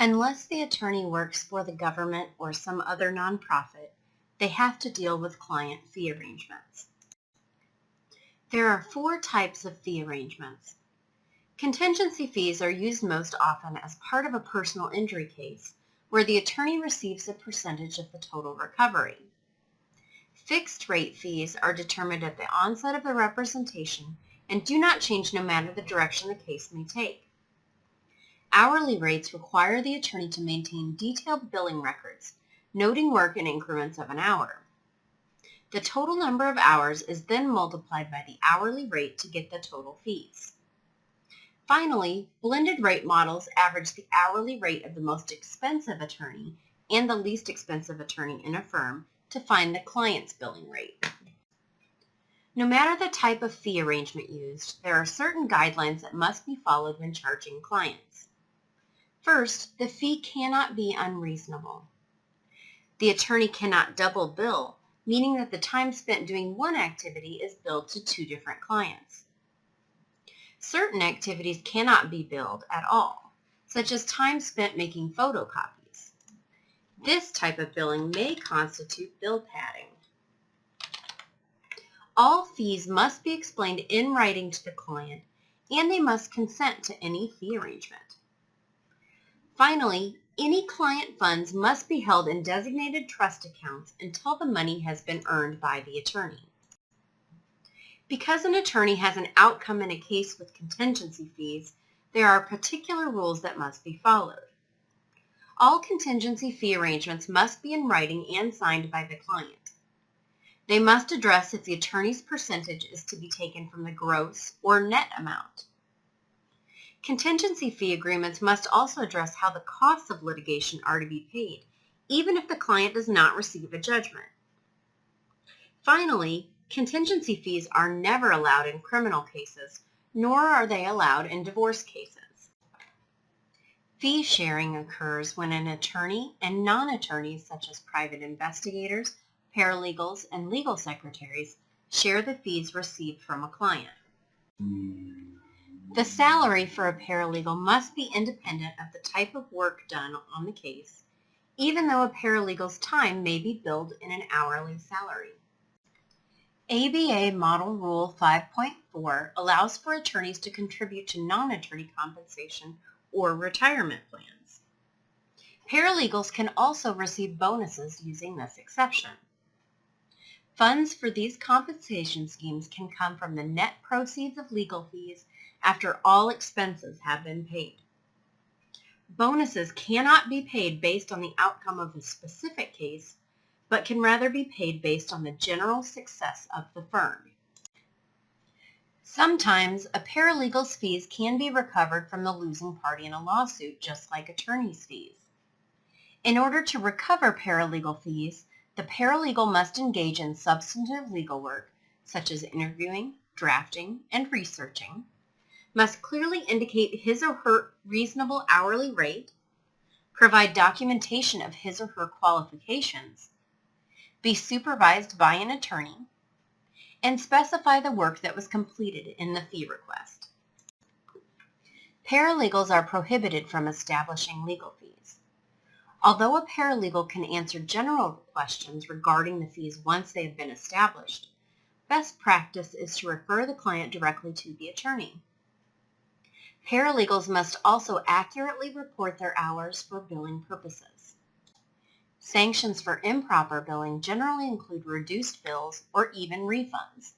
Unless the attorney works for the government or some other nonprofit, they have to deal with client fee arrangements. There are 4 types of fee arrangements. Contingency fees are used most often as part of a personal injury case where the attorney receives a percentage of the total recovery. Fixed rate fees are determined at the onset of the representation and do not change no matter the direction the case may take. Hourly rates require the attorney to maintain detailed billing records, noting work in increments of an hour. The total number of hours is then multiplied by the hourly rate to get the total fees. Finally, blended rate models average the hourly rate of the most expensive attorney and the least expensive attorney in a firm to find the client's billing rate. No matter the type of fee arrangement used, there are certain guidelines that must be followed when charging clients. First, the fee cannot be unreasonable. The attorney cannot double bill, meaning that the time spent doing one activity is billed to 2 different clients. Certain activities cannot be billed at all, such as time spent making photocopies. This type of billing may constitute bill padding. All fees must be explained in writing to the client, and they must consent to any fee arrangement. Finally, any client funds must be held in designated trust accounts until the money has been earned by the attorney. Because an attorney has an outcome in a case with contingency fees, there are particular rules that must be followed. All contingency fee arrangements must be in writing and signed by the client. They must address if the attorney's percentage is to be taken from the gross or net amount. Contingency fee agreements must also address how the costs of litigation are to be paid, even if the client does not receive a judgment. Finally, contingency fees are never allowed in criminal cases, nor are they allowed in divorce cases. Fee sharing occurs when an attorney and non-attorneys such as private investigators, paralegals, and legal secretaries share the fees received from a client. The salary for a paralegal must be independent of the type of work done on the case, even though a paralegal's time may be billed in an hourly salary. ABA Model Rule 5.4 allows for attorneys to contribute to non-attorney compensation or retirement plans. Paralegals can also receive bonuses using this exception. Funds for these compensation schemes can come from the net proceeds of legal fees after all expenses have been paid. Bonuses cannot be paid based on the outcome of a specific case, but can rather be paid based on the general success of the firm. Sometimes a paralegal's fees can be recovered from the losing party in a lawsuit, just like attorney's fees. In order to recover paralegal fees, the paralegal must engage in substantive legal work, such as interviewing, drafting, and researching, must clearly indicate his or her reasonable hourly rate, provide documentation of his or her qualifications, be supervised by an attorney, and specify the work that was completed in the fee request. Paralegals are prohibited from establishing legal fees. Although a paralegal can answer general questions regarding the fees once they have been established, best practice is to refer the client directly to the attorney. Paralegals must also accurately report their hours for billing purposes. Sanctions for improper billing generally include reduced bills or even refunds.